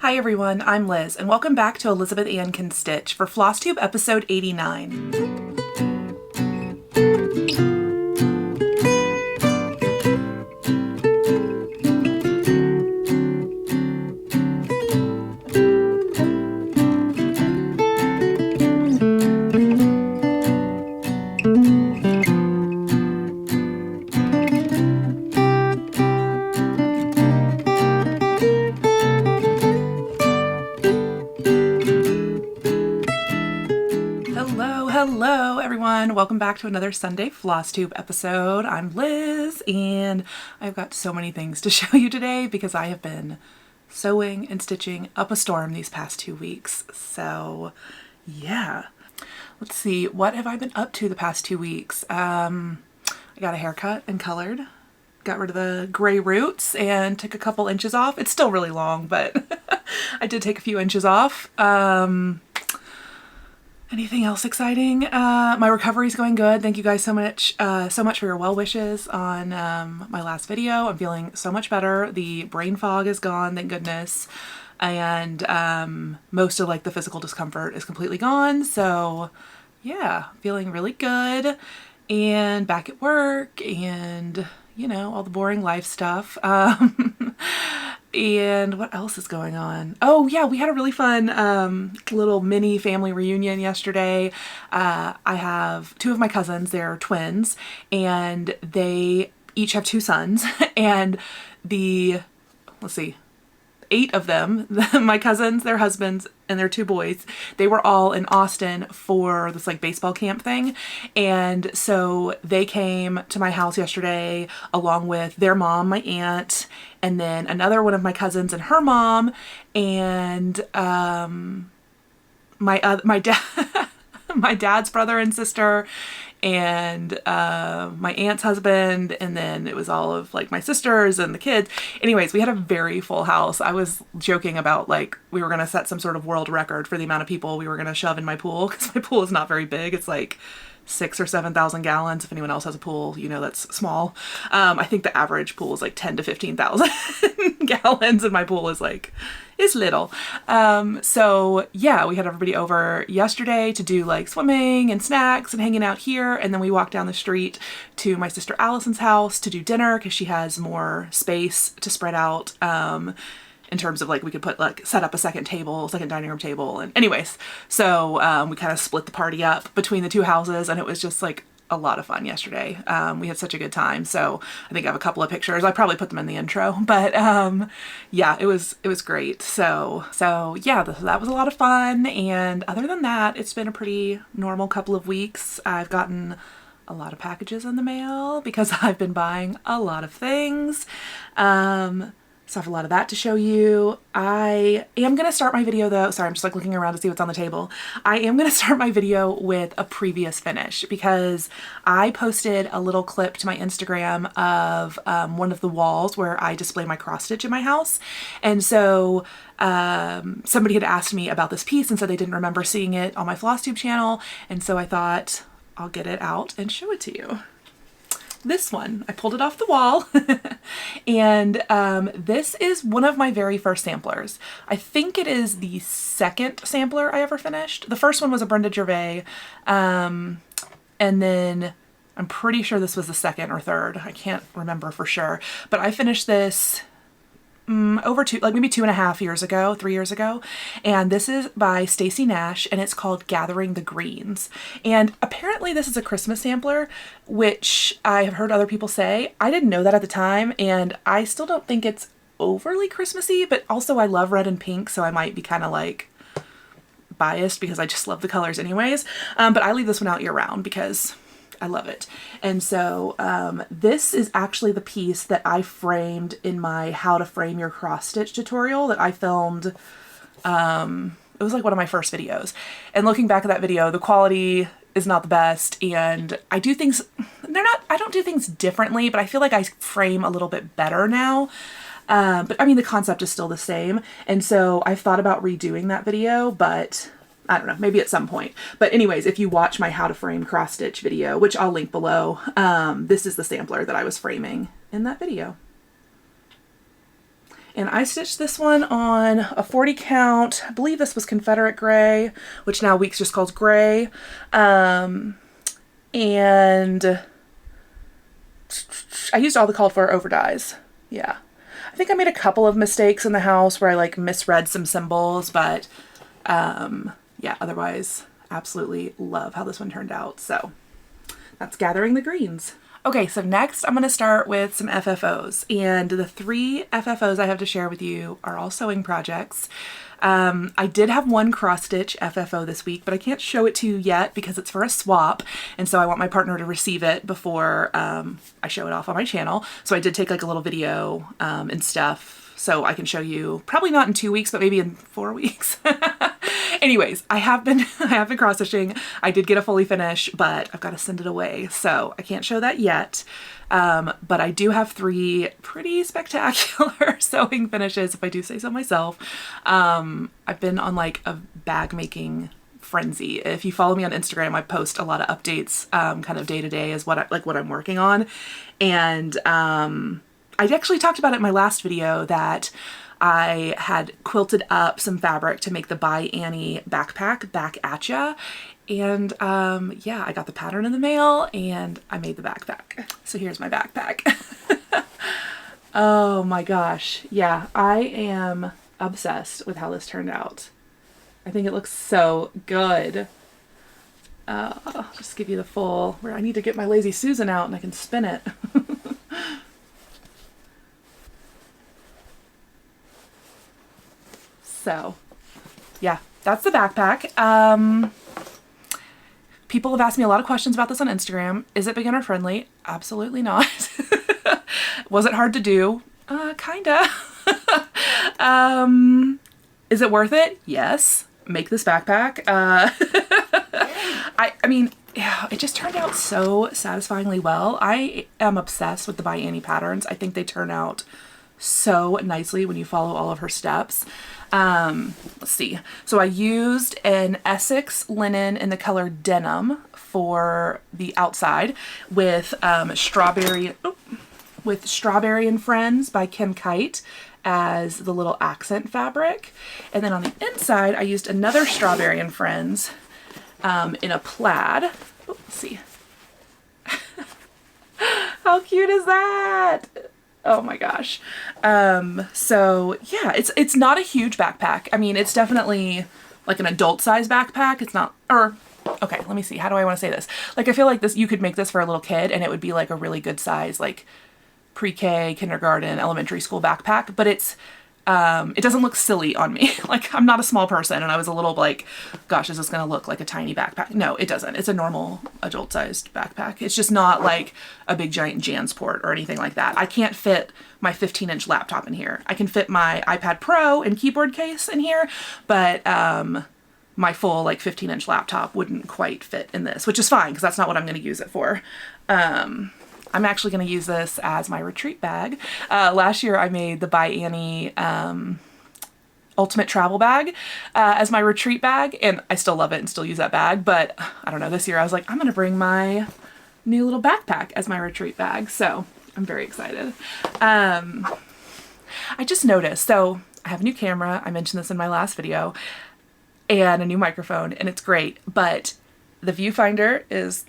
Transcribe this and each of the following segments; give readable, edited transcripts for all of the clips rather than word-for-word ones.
Hi everyone, I'm Liz, and welcome back to Elizabeth Ann Can Stitch for Flosstube episode 89. Hello everyone, welcome back to another Sunday Flosstube episode. I'm Liz and I've got so many things to show you today because I have been sewing and stitching up a storm these past 2 weeks. So yeah, let's see, what have I been up to the past 2 weeks? I got a haircut and colored, got rid of the gray roots and took a couple inches off. It's still really long, but I did take a few inches off. Anything else exciting? My recovery is going good. Thank you guys so much for your well wishes on my last video. I'm feeling so much better. The brain fog is gone, thank goodness. And most of like the physical discomfort is completely gone. So yeah, feeling really good and back at work and you know, all the boring life stuff. And what else is going on? Oh yeah, we had a really fun little mini family reunion yesterday. I have two of my cousins, they're twins, and they each have 2 sons. And let's see, 8 of them, my cousins, their husbands, and their 2 boys, they were all in Austin for this like baseball camp thing. And so they came to my house yesterday along with their mom, my aunt, and then another one of my cousins and her mom, and my dad, my dad's brother and sister, and my aunt's husband, and then it was all of like my sisters and the kids. Anyways, we had a very full house. I was joking about like we were gonna set some sort of world record for the amount of people we were gonna shove in my pool, because my pool is not very big. It's like 6,000 or 7,000 gallons. If anyone else has a pool, you know that's small. I think the average pool is like 10 to 15,000 gallons, and my pool is little. So yeah, we had everybody over yesterday to do like swimming and snacks and hanging out here, and then we walked down the street to my sister Allison's house to do dinner because she has more space to spread out. In terms of like we could set up a second dining room table, and anyways, so we kind of split the party up between the 2 houses, and it was just like a lot of fun yesterday. We had such a good time. So I think I have a couple of pictures. I probably put them in the intro, but yeah, it was great. So yeah, that was a lot of fun. And other than that, it's been a pretty normal couple of weeks. I've gotten a lot of packages in the mail because I've been buying a lot of things. So I have a lot of that to show you. I am going to start my video though. Sorry, I'm just like looking around to see what's on the table. I am going to start my video with a previous finish because I posted a little clip to my Instagram of one of the walls where I display my cross stitch in my house. And so somebody had asked me about this piece and said they didn't remember seeing it on my Flosstube channel. And so I thought I'll get it out and show it to you. This one, I pulled it off the wall and this is one of my very first samplers. I think it is the second sampler I ever finished. The first one was a Brenda Gervais, and then I'm pretty sure this was the second or third. I can't remember for sure, but I finished this over maybe 2.5 years ago, 3 years ago. And this is by Stacy Nash and it's called Gathering the Greens. And apparently this is a Christmas sampler, which I have heard other people say. I didn't know that at the time, and I still don't think it's overly Christmassy, but also I love red and pink, so I might be kind of like biased because I just love the colors anyways. But I leave this one out year round because I love it. And so this is actually the piece that I framed in my how to frame your cross stitch tutorial that I filmed. It was like one of my first videos. And looking back at that video, the quality is not the best, and I do things, I don't do things differently, but I feel like I frame a little bit better now. But I mean, the concept is still the same. And so I've thought about redoing that video, but I don't know, maybe at some point. But anyways, if you watch my how to frame cross stitch video, which I'll link below, this is the sampler that I was framing in that video. And I stitched this one on a 40 count. I believe this was Confederate gray, which now Weeks just calls gray. And I used all the called for over dyes. Yeah. I think I made a couple of mistakes in the house where I like misread some symbols, but yeah, otherwise absolutely love how this one turned out. So that's gathering the greens. Okay, so next I'm going to start with some FFOs, and the 3 FFOs I have to share with you are all sewing projects. I did have one cross stitch FFO this week, but I can't show it to you yet because it's for a swap, and so I want my partner to receive it before I show it off on my channel. So I did take like a little video and stuff, so I can show you, probably not in 2 weeks, but maybe in 4 weeks. Anyways, I have been cross stitching. I did get a fully finish, but I've got to send it away, so I can't show that yet. But I do have 3 pretty spectacular sewing finishes, if I do say so myself. I've been on like a bag making frenzy. If you follow me on Instagram, I post a lot of updates, kind of day to day is what I'm working on. And I actually talked about it in my last video that I had quilted up some fabric to make the By Annie backpack, Back At Ya. And yeah, I got the pattern in the mail and I made the backpack. So here's my backpack. Oh my gosh. Yeah, I am obsessed with how this turned out. I think it looks so good. I'll just give you the full, where I need to get my Lazy Susan out and I can spin it. So yeah, that's the backpack. People have asked me a lot of questions about this on Instagram. Is it beginner friendly? Absolutely not. Was it hard to do? Kinda. Is it worth it? Yes. Make this backpack. I mean, yeah, it just turned out so satisfyingly well. I am obsessed with the By Annie patterns. I think they turn out so nicely when you follow all of her steps. Let's see. So I used an Essex linen in the color denim for the outside with Strawberry and Friends by Kim Kite as the little accent fabric. And then on the inside, I used another Strawberry and Friends in a plaid. Oh, let's see. How cute is that? Oh my gosh. So yeah, it's not a huge backpack. I mean, it's definitely like an adult size backpack. It's not, or okay, let me see. How do I want to say this? Like, I feel like this, you could make this for a little kid and it would be like a really good size, like pre-K, kindergarten, elementary school backpack, but it's, it doesn't look silly on me. Like, I'm not a small person and I was a little like, gosh, is this going to look like a tiny backpack? No, it doesn't. It's a normal adult sized backpack. It's just not like a big giant JanSport or anything like that. I can't fit my 15-inch laptop in here. I can fit my iPad Pro and keyboard case in here, but my full like 15-inch laptop wouldn't quite fit in this, which is fine because that's not what I'm going to use it for. I'm actually going to use this as my retreat bag. Last year I made the By Annie Ultimate Travel Bag as my retreat bag, and I still love it and still use that bag, but I don't know, this year I was like, I'm going to bring my new little backpack as my retreat bag, so I'm very excited. I just noticed, so I have a new camera, I mentioned this in my last video, and a new microphone, and it's great, but the viewfinder is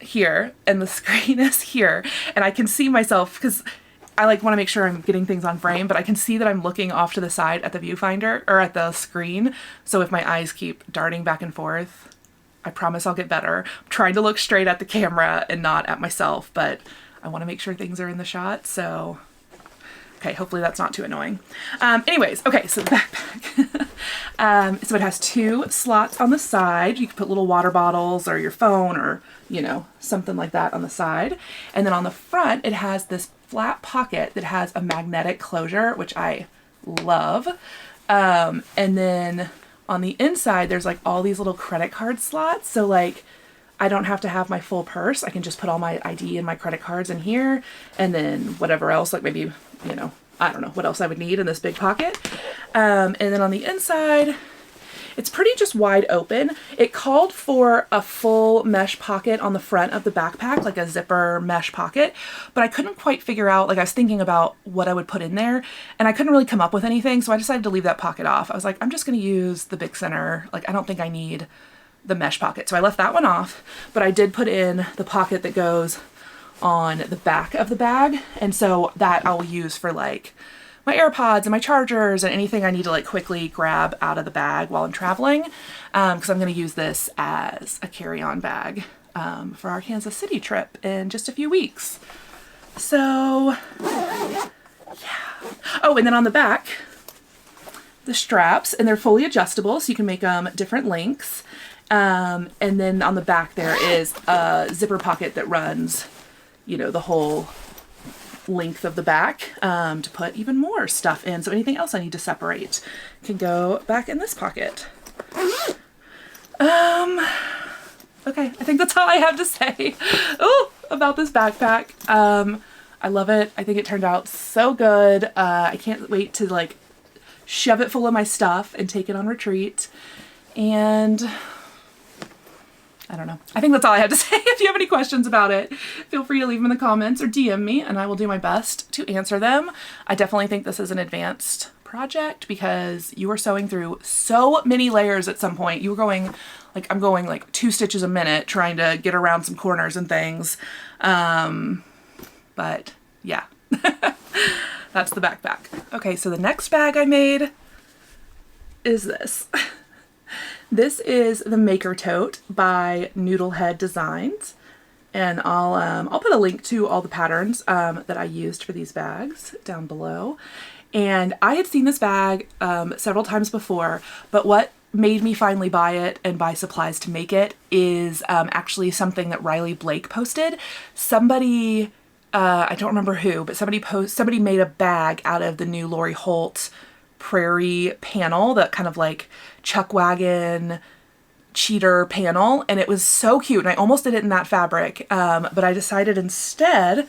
here and the screen is here, and I can see myself because I like want to make sure I'm getting things on frame, but I can see that I'm looking off to the side at the viewfinder or at the screen. So if my eyes keep darting back and forth, I promise I'll get better. I'm trying to look straight at the camera and not at myself, but I want to make sure things are in the shot. So okay, hopefully that's not too annoying. Anyways, okay, so the backpack. So it has 2 slots on the side. You can put little water bottles or your phone or, you know, something like that on the side. And then on the front, it has this flat pocket that has a magnetic closure, which I love. And then on the inside, there's like all these little credit card slots. So like, I don't have to have my full purse. I can just put all my ID and my credit cards in here, and then whatever else, like maybe, you know, I don't know what else I would need in this big pocket. And then on the inside, It's pretty just wide open. It called for a full mesh pocket on the front of the backpack, like a zipper mesh pocket, but I couldn't quite figure out, like I was thinking about what I would put in there and I couldn't really come up with anything. So I decided to leave that pocket off. I was like, I'm just going to use the big center. Like, I don't think I need the mesh pocket. So I left that one off, but I did put in the pocket that goes on the back of the bag. And so that I'll use for like my AirPods and my chargers and anything I need to like quickly grab out of the bag while I'm traveling. Because I'm going to use this as a carry-on bag for our Kansas City trip in just a few weeks. So yeah. Oh, and then on the back, the straps, and they're fully adjustable, so you can make them different lengths. And then on the back there is a zipper pocket that runs, you know, the whole length of the back to put even more stuff in. So anything else I need to separate can go back in this pocket. Okay, I think that's all I have to say about this backpack. I love it. I think it turned out so good. I can't wait to like shove it full of my stuff and take it on retreat. And I don't know. I think that's all I have to say. If you have any questions about it, feel free to leave them in the comments or DM me and I will do my best to answer them. I definitely think this is an advanced project because you are sewing through so many layers at some point. You were going, like, I'm going like 2 stitches a minute trying to get around some corners and things. But yeah, that's the backpack. Okay, so the next bag I made is this. This is the Maker Tote by Noodlehead Designs, and I'll put a link to all the patterns that I used for these bags down below. And I had seen this bag several times before, but what made me finally buy it and buy supplies to make it is actually something that Riley Blake posted. Somebody, I don't remember who, but somebody made a bag out of the new Lori Holt prairie panel, that kind of like chuck wagon cheater panel, and it was so cute, and I almost did it in that fabric, but I decided instead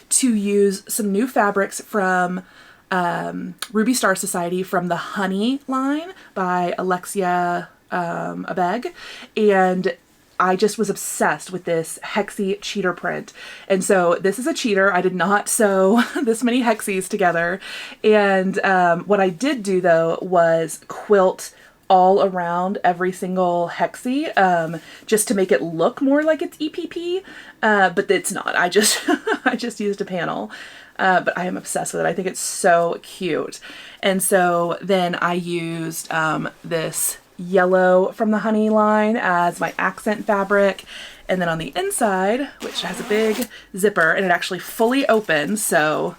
to use some new fabrics from Ruby Star Society from the Honey line by Alexia Abeg, and I just was obsessed with this hexie cheater print. And so this is a cheater. I did not sew this many hexies together. And what I did do though was quilt all around every single hexie just to make it look more like it's EPP, but it's not. I just I just used a panel. But I am obsessed with it. I think it's so cute. And so then I used this yellow from the Honey line as my accent fabric. And then on the inside, which has a big zipper and it actually fully opens, so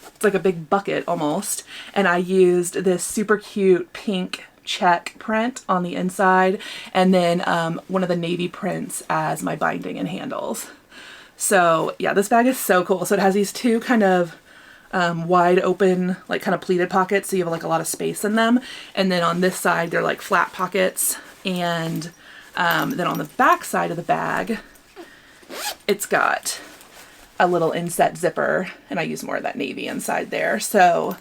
it's like a big bucket almost. And I used this super cute pink check print on the inside, and then one of the navy prints as my binding and handles. So yeah, this bag is so cool. So it has these two kind of wide open, like kind of pleated pockets, so you have like a lot of space in them. And then on this side, they're like flat pockets. And then on the back side of the bag, it's got a little inset zipper, and I use more of that navy inside there. So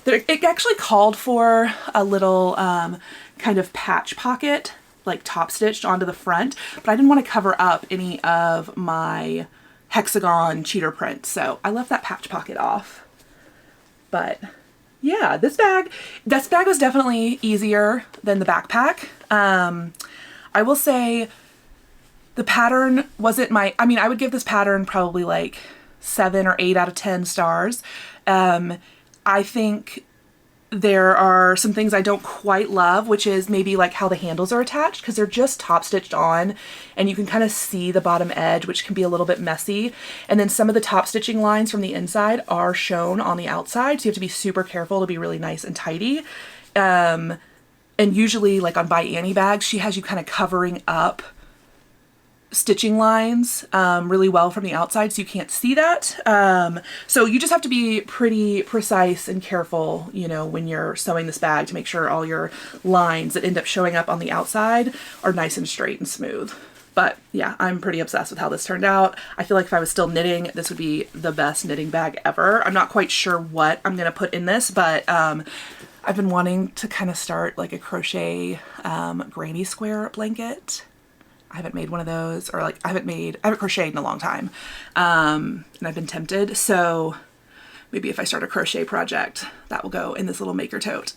it actually called for a little kind of patch pocket, like top stitched onto the front, but I didn't want to cover up any of my hexagon cheater print, so I left that patch pocket off. But yeah, this bag was definitely easier than the backpack. I will say the pattern wasn't I mean, I would give this pattern probably like 7 or 8 out of 10 stars. I think there are some things I don't quite love, which is maybe like how the handles are attached, because they're just top stitched on and you can kind of see the bottom edge, which can be a little bit messy. And then some of the top stitching lines from the inside are shown on the outside, so you have to be super careful to be really nice and tidy. And usually like on By Annie bags, she has you kind of covering up stitching lines really well from the outside, so you can't see that. So you just have to be pretty precise and careful, you know, when you're sewing this bag to make sure all your lines that end up showing up on the outside are nice and straight and smooth. But yeah, I'm pretty obsessed with how this turned out. I feel like if I was still knitting, this would be the best knitting bag ever. I'm not quite sure what I'm gonna put in this, but I've been wanting to kind of start like a crochet granny square blanket. I haven't made one of those, or like I haven't crocheted in a long time. And I've been tempted. So maybe if I start a crochet project, that will go in this little maker tote.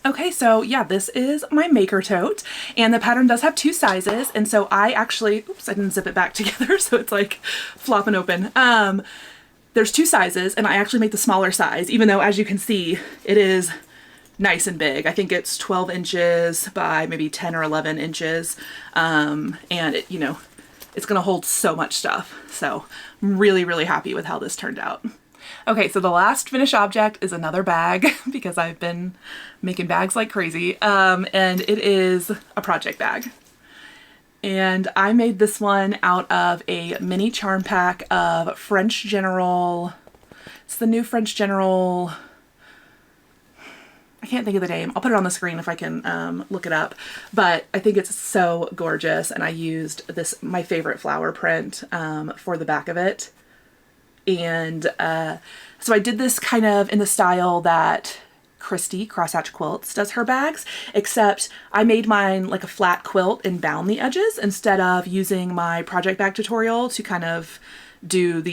Okay, so yeah, this is my maker tote, and the pattern does have 2 sizes. And so I actually, oops, I didn't zip it back together. So it's like flopping open. There's 2 sizes, and I actually make the smaller size, even though as you can see, it is nice and big. I think it's 12 inches by maybe 10 or 11 inches. And it, you know, it's gonna hold so much stuff. So I'm really, really happy with how this turned out. Okay, so the last finished object is another bag because I've been making bags like crazy. And it is a project bag. And I made this one out of a mini charm pack of French General. It's the new French General. I can't think of the name. I'll put it on the screen if I can look it up. But I think it's so gorgeous. And I used this, my favorite flower print for the back of it. And so I did this kind of in the style that Christy Crosshatch Quilts does her bags, except I made mine like a flat quilt and bound the edges instead of using my project bag tutorial to kind of do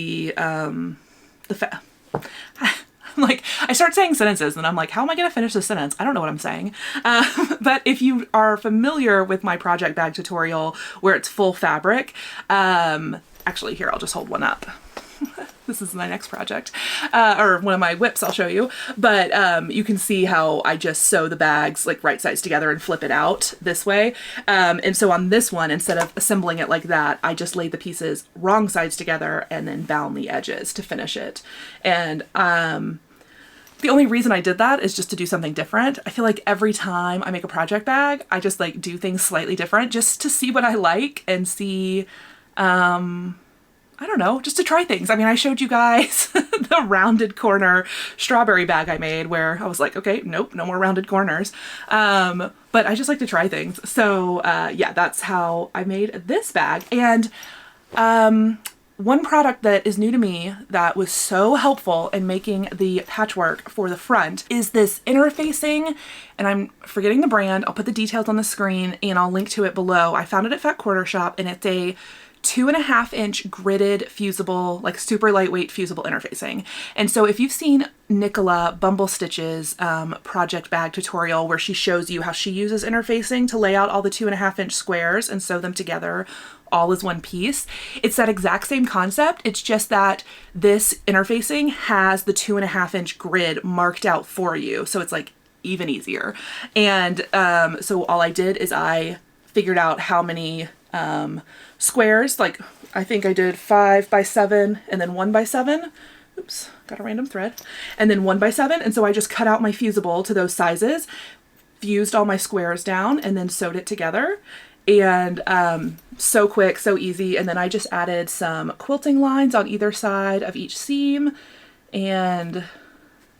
like, I start saying sentences and I'm like, how am I going to finish this sentence? I don't know what I'm saying. But if you are familiar with my project bag tutorial where it's full fabric, actually here, I'll just hold one up. This is my next project, or one of my whips I'll show you. But you can see how I just sew the bags like right sides together and flip it out this way. And so on this one, instead of assembling it like that, I just laid the pieces wrong sides together and then bound the edges to finish it. And the only reason I did that is just to do something different. I feel like every time I make a project bag, I just like do things slightly different just to see what I like and see, I don't know, just to try things. I mean, I showed you guys the rounded corner strawberry bag I made where I was like, okay, nope, no more rounded corners. But I just like to try things. So yeah, that's how I made this bag. And one product that is new to me that was so helpful in making the patchwork for the front is this interfacing, and I'm forgetting the brand. I'll put the details on the screen and I'll link to it below. I found it at Fat Quarter Shop, and it's a 2.5-inch gridded fusible, like super lightweight fusible interfacing. And so if you've seen Nicola Bumblestitch's project bag tutorial where she shows you how she uses interfacing to lay out all the 2.5-inch squares and sew them together all as one piece, it's that exact same concept. It's just that this interfacing has the 2.5-inch grid marked out for you. So it's like even easier. And so all I did is I figured out how many squares, like I think I did 5 by 7 and then 1 by 7. Oops, got a random thread. And then 1 by 7. And so I just cut out my fusible to those sizes, fused all my squares down, and then sewed it together. And so quick, so easy. And then I just added some quilting lines on either side of each seam. And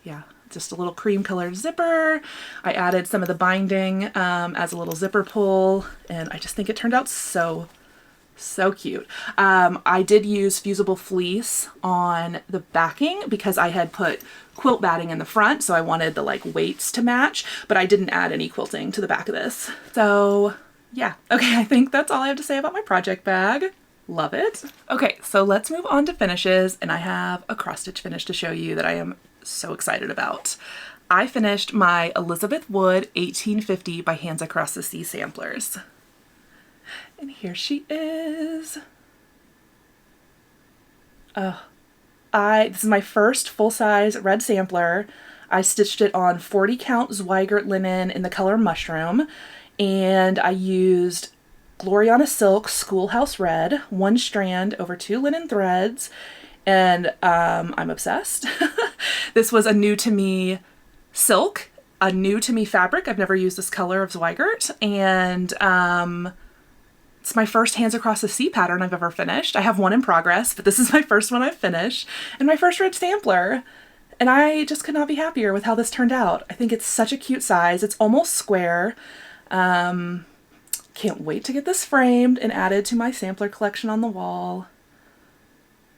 yeah, just a little cream colored zipper. I added some of the binding as a little zipper pull, and I just think it turned out so cute. I did use fusible fleece on the backing because I had put quilt batting in the front, so I wanted the like weights to match, but I didn't add any quilting to the back of this. So yeah, okay, I think that's all I have to say about my project bag. Love it. Okay, so let's move on to finishes, and I have a cross stitch finish to show you that I am so excited about. I finished my Elizabeth Wood 1850 by Hands Across the Sea samplers. And here she is. This is my first full-size red sampler. I stitched it on 40 count Zweigart linen in the color Mushroom, and I used Gloriana Silk Schoolhouse Red, 1 strand over 2 linen threads, and I'm obsessed. This was a new to me silk, a new to me fabric. I've never used this color of Zweigart, and it's my first Hands Across the Sea pattern I've ever finished. I have one in progress, but this is my first one I've finished, and my first red sampler. And I just could not be happier with how this turned out. I think it's such a cute size. It's almost square. Can't wait to get this framed and added to my sampler collection on the wall.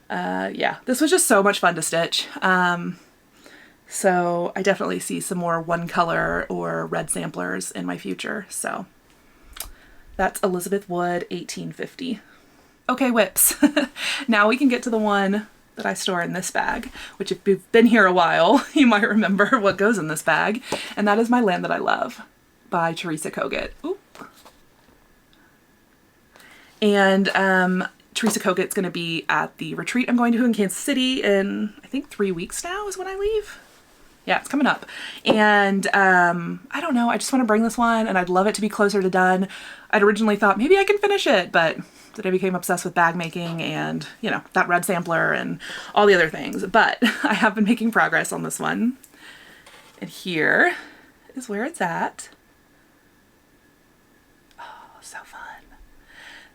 Yeah, this was just so much fun to stitch. So I definitely see some more one color or red samplers in my future. So that's Elizabeth Wood 1850. Okay, whips. Now we can get to the one that I store in this bag, which if you've been here a while, you might remember what goes in this bag. And that is My Land That I Love by Teresa Kogut. Oop. And Teresa Kogut's going to be at the retreat I'm going to in Kansas City in, I think 3 weeks now is when I leave. Yeah, it's coming up. And I don't know, I just want to bring this one and I'd love it to be closer to done. I'd originally thought maybe I can finish it, but then I became obsessed with bag making and, you know, that red sampler and all the other things. But I have been making progress on this one. And here is where it's at. Oh, so fun.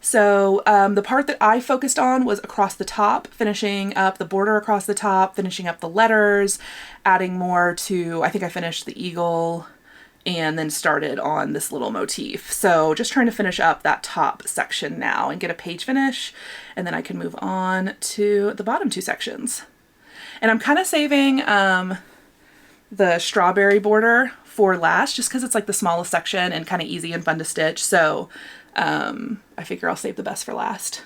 So the part that I focused on was across the top, finishing up the border across the top, finishing up the letters, adding more to, I think I finished the eagle and then started on this little motif. So just trying to finish up that top section now and get a page finish, and then I can move on to the bottom two sections. And I'm kind of saving the strawberry border for last, just because it's like the smallest section and kind of easy and fun to stitch. So I figure I'll save the best for last.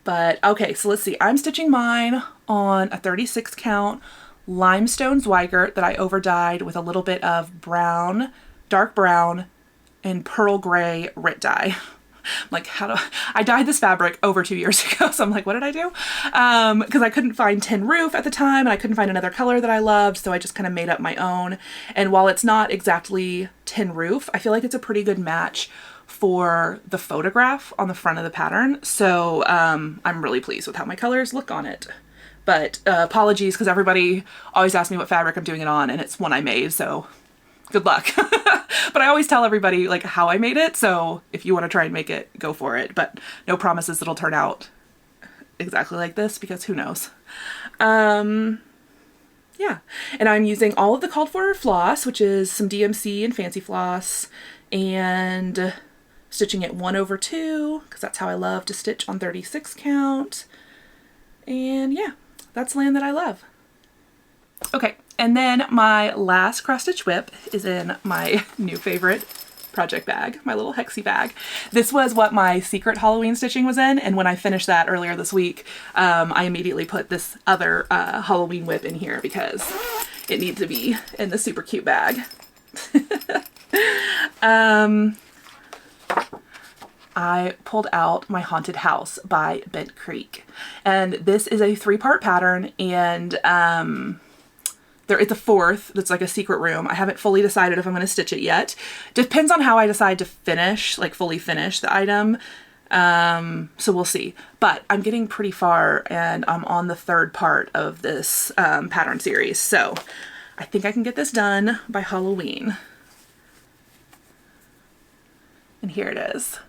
But okay, so let's see. I'm stitching mine on a 36 count Limestone Zweigart that I over dyed with a little bit of brown, dark brown, and pearl gray Rit dye. Like, I dyed this fabric over 2 years ago, so I'm like, what did I do? Because I couldn't find tin roof at the time, and I couldn't find another color that I loved, so I just kind of made up my own. And while it's not exactly tin roof, I feel like it's a pretty good match for the photograph on the front of the pattern. So I'm really pleased with how my colors look on it. But apologies, because everybody always asks me what fabric I'm doing it on, and it's one I made, so good luck. But I always tell everybody like how I made it, so if you want to try and make it, go for it. But no promises it'll turn out exactly like this, because who knows. Yeah, and I'm using all of the called for floss, which is some DMC and fancy floss, and stitching it 1/2, because that's how I love to stitch on 36 count. And yeah, that's Land That I Love. Okay, and then my last cross stitch whip is in my new favorite project bag, my little hexie bag. This was what my secret Halloween stitching was in, and when I finished that earlier this week, I immediately put this other Halloween whip in here because it needs to be in the super cute bag. I pulled out My Haunted House by Bent Creek, and this is a 3-part pattern, and there is a 4th that's like a secret room. I haven't fully decided if I'm going to stitch it yet. Depends on how I decide to finish, like fully finish the item. So we'll see. But I'm getting pretty far, and I'm on the 3rd part of this pattern series. So I think I can get this done by Halloween. And here it is.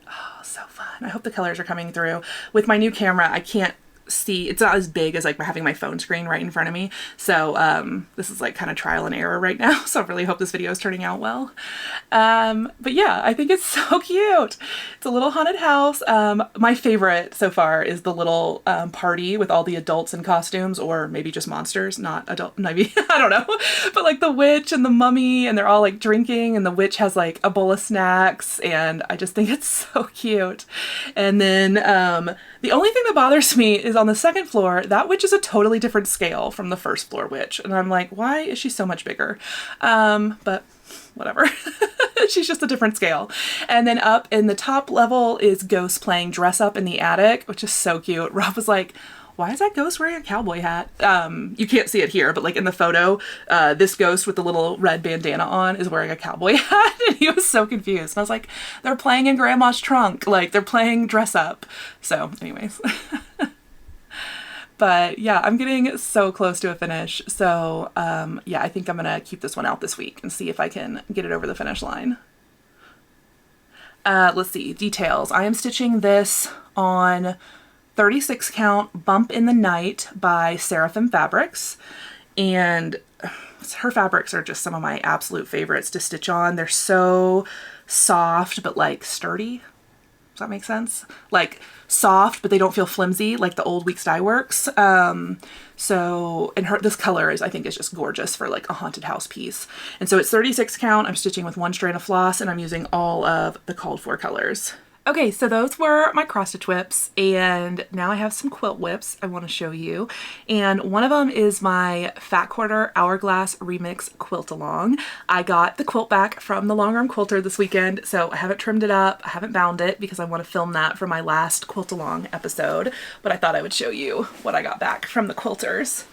Oh, so fun. I hope the colors are coming through. With my new camera, I can't see, it's not as big as like having my phone screen right in front of me. So this is like kind of trial and error right now. So I really hope this video is turning out well. But yeah, I think it's so cute. It's a little haunted house. My favorite so far is the little party with all the adults in costumes, or maybe just monsters, not adult, maybe, I don't know. But like the witch and the mummy, and they're all like drinking, and the witch has like a bowl of snacks, and I just think it's so cute. And then the only thing that bothers me is on the 2nd floor, that witch is a totally different scale from the 1st floor witch. And I'm like, why is she so much bigger? But whatever. She's just a different scale. And then up in the top level is Ghost playing dress up in the attic, which is so cute. Rob was like, why is that ghost wearing a cowboy hat? You can't see it here, but like in the photo, this ghost with the little red bandana on is wearing a cowboy hat. And he was so confused. And I was like, they're playing in grandma's trunk. Like they're playing dress up. So anyways. But yeah, I'm getting so close to a finish. So yeah, I think I'm gonna keep this one out this week and see if I can get it over the finish line. Let's see, details. I am stitching this on 36 count Bump in the Night by Seraphim Fabrics. And her fabrics are just some of my absolute favorites to stitch on. They're so soft, but like sturdy. Does that make sense? Like soft, but they don't feel flimsy like the old Weeks Dye Works. So, and this color is, I think, is just gorgeous for like a haunted house piece. And so it's 36 count. I'm stitching with 1 strand of floss, and I'm using all of the called for colors. Okay, so those were my cross stitch whips, and now I have some quilt whips I want to show you. And one of them is my Fat Quarter Hourglass Remix Quilt Along. I got the quilt back from the long arm quilter this weekend, so I haven't trimmed it up, I haven't bound it because I want to film that for my last quilt along episode, but I thought I would show you what I got back from the quilters.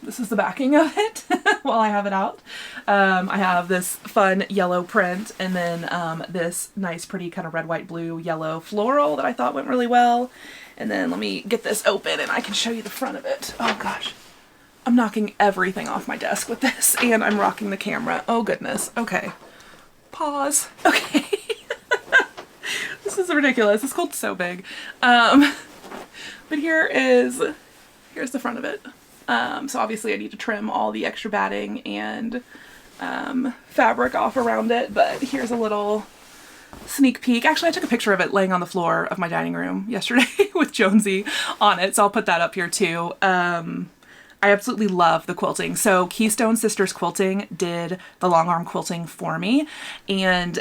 This is the backing of it while I have it out. I have this fun yellow print, and then this nice pretty kind of red, white, blue, yellow floral that I thought went really well. And then let me get this open and I can show you the front of it. Oh gosh, I'm knocking everything off my desk with this, and I'm rocking the camera. Oh goodness. Okay, pause. Okay. This is ridiculous. This quilt's so big. But here's the front of it. So obviously I need to trim all the extra batting and fabric off around it, but here's a little sneak peek. Actually, I took a picture of it laying on the floor of my dining room yesterday with Jonesy on it, so I'll put that up here too. I absolutely love the quilting. So Keystone Sisters Quilting did the long arm quilting for me, and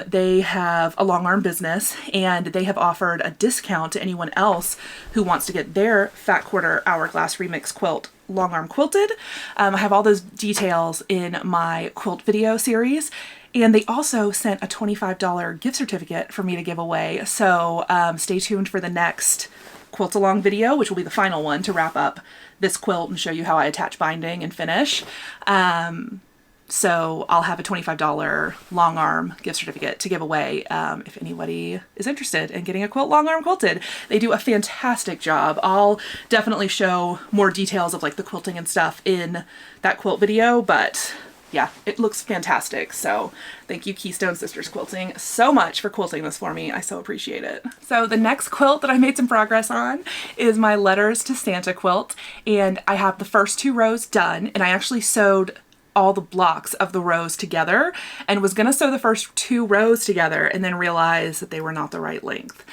they have a long arm business, and they have offered a discount to anyone else who wants to get their Fat Quarter Hourglass Remix quilt long arm quilted. I have all those details in my quilt video series. And they also sent a $25 gift certificate for me to give away. So stay tuned for the next quilt along video, which will be the final one to wrap up this quilt and show you how I attach binding and finish. So I'll have a $25 long arm gift certificate to give away if anybody is interested in getting a quilt long arm quilted. They do a fantastic job. I'll definitely show more details of like the quilting and stuff in that quilt video, but yeah, it looks fantastic. So thank you, Keystone Sisters Quilting, so much for quilting this for me. I so appreciate it. So the next quilt that I made some progress on is my Letters to Santa quilt. And I have the first 2 rows done, and I actually sewed all the blocks of the rows together and was gonna sew the first 2 rows together and then realized that they were not the right length.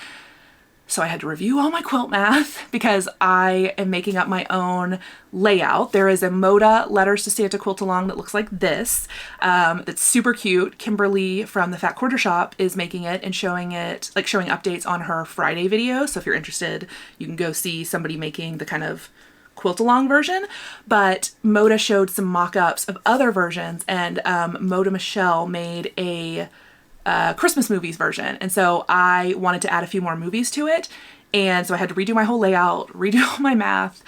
So I had to review all my quilt math because I am making up my own layout. There is a Moda Letters to Santa quilt along that looks like this. That's super cute. Kimberly from the Fat Quarter Shop is making it and showing it, like showing updates on her Friday video. So if you're interested, you can go see somebody making the kind of quilt along version. But Moda showed some mock-ups of other versions, and Moda Michelle made a Christmas movies version, and so I wanted to add a few more movies to it, and so I had to redo my whole layout, redo all my math,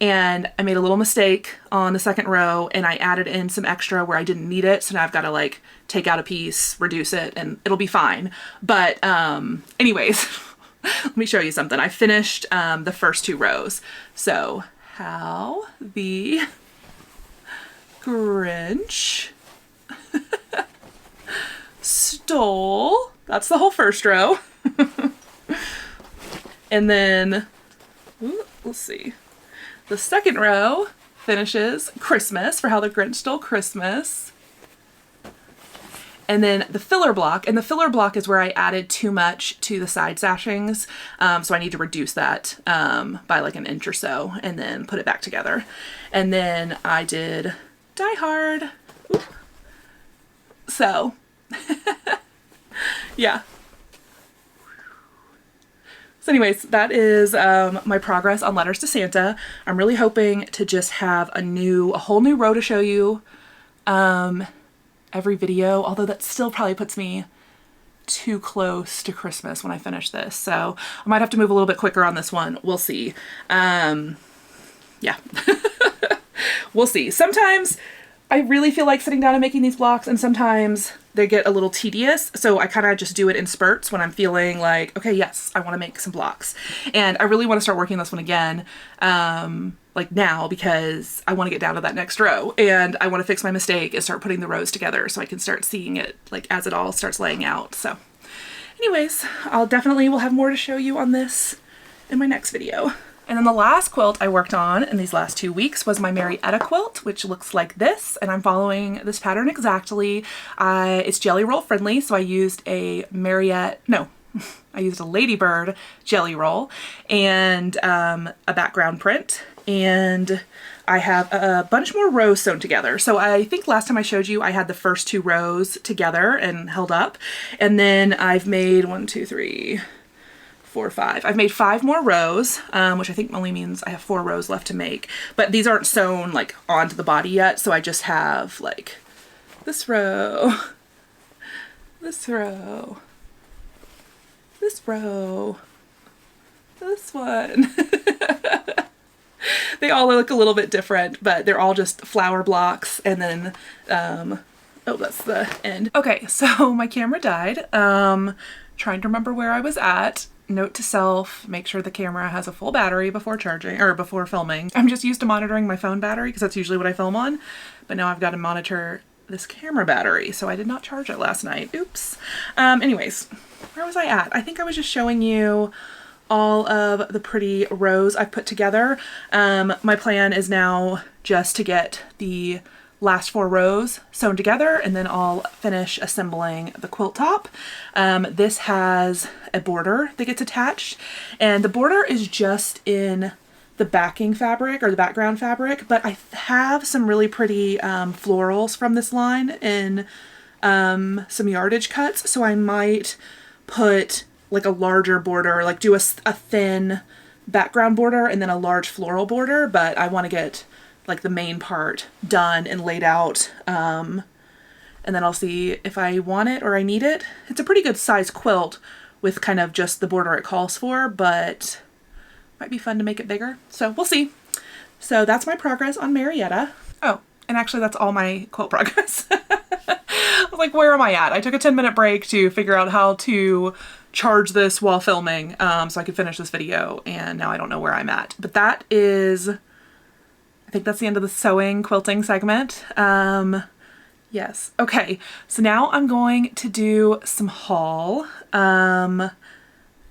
and I made a little mistake on the second row, and I added in some extra where I didn't need it, so now I've got to like take out a piece, reduce it, and it'll be fine. But anyways, let me show you something. I finished the first 2 rows. So how the Grinch stole, that's the whole first row. And then, let's see, the second row finishes Christmas, for how the Grinch stole Christmas. And then the filler block, and the filler block is where I added too much to the side sashings, so I need to reduce that by like an inch or so and then put it back together. And then I did Die Hard. Oop. So yeah. So anyways, that is my progress on Letters to Santa. I'm really hoping to just have a whole new row to show you every video, although that still probably puts me too close to Christmas when I finish this. So I might have to move a little bit quicker on this one. We'll see. Yeah. We'll see. Sometimes I really feel like sitting down and making these blocks, and sometimes they get a little tedious, so I kind of just do it in spurts when I'm feeling like, okay, yes, I want to make some blocks. And I really want to start working this one again, like now, because I want to get down to that next row, and I want to fix my mistake and start putting the rows together so I can start seeing it like as it all starts laying out. So anyways, I'll definitely will have more to show you on this in my next video. And then the last quilt I worked on in these last 2 weeks was my Marietta quilt, which looks like this, and I'm following this pattern exactly. It's jelly roll friendly, so I used a I used a ladybird jelly roll and a background print, and I have a bunch more rows sewn together. So I think last time I showed you, I had the first 2 rows together and held up, and then I've made 1, 2, 3, 4, 5. I've made 5 more rows, which I think only means I have 4 rows left to make, but these aren't sewn like onto the body yet. So I just have like this row, this row, this row, this one. They all look a little bit different, but they're all just flower blocks. And then, oh, that's the end. Okay, so my camera died. Trying to remember where I was at. Note to self, make sure the camera has a full battery before charging or before filming. I'm just used to monitoring my phone battery because that's usually what I film on, but now I've got to monitor this camera battery, so I did not charge it last night. Oops. Anyways, where was I at? I think I was just showing you all of the pretty rows I've put together. My plan is now just to get the last 4 rows sewn together, and then I'll finish assembling the quilt top. This has a border that gets attached, and the border is just in the backing fabric or the background fabric, but I have some really pretty florals from this line in some yardage cuts, so I might put like a larger border, like do a thin background border and then a large floral border, but I want to get like the main part done and laid out, and then I'll see if I want it or I need it. It's a pretty good size quilt with kind of just the border it calls for, but might be fun to make it bigger, so we'll see. So that's my progress on Marietta. Oh, and actually that's all my quilt progress. I was like, where am I at? I took a 10-minute break to figure out how to charge this while filming, so I could finish this video, and now I don't know where I'm at. But that is, I think that's the end of the sewing quilting segment. Yes. Okay. So now I'm going to do some haul.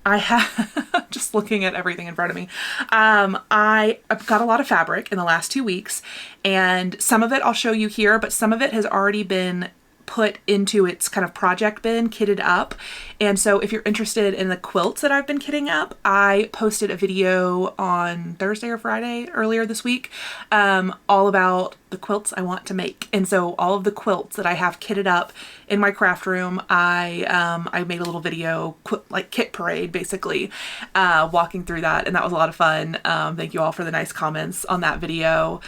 I have, just looking at everything in front of me, I've got a lot of fabric in the last 2 weeks, and some of it I'll show you here, but some of it has already been put into its kind of project bin, kitted up. And so if you're interested in the quilts that I've been kitting up, I posted a video on Thursday or Friday earlier this week, all about the quilts I want to make. And so all of the quilts that I have kitted up in my craft room, I made a little video, like kit parade basically, walking through that. And that was a lot of fun. Thank you all for the nice comments on that video.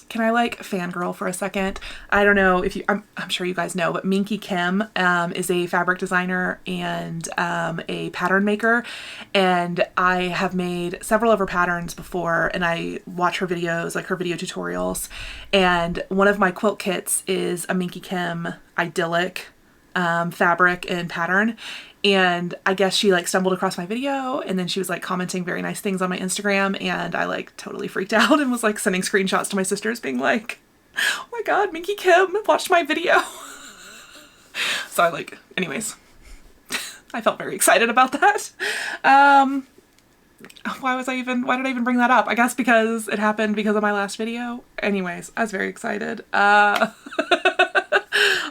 Can I like fangirl for a second? I don't know if you, I'm sure you guys know, but Minky Kim is a fabric designer and a pattern maker. And I have made several of her patterns before, and I watch her videos, like her video tutorials. And one of my quilt kits is a Minky Kim idyllic fabric and pattern. And I guess she like stumbled across my video, and then she was like commenting very nice things on my Instagram, and I like totally freaked out and was like sending screenshots to my sisters being like, oh my god, Minky Kim watched my video. So I like, anyways, I felt very excited about that. Why did I even bring that up? I guess because it happened because of my last video. Anyways, I was very excited. I'm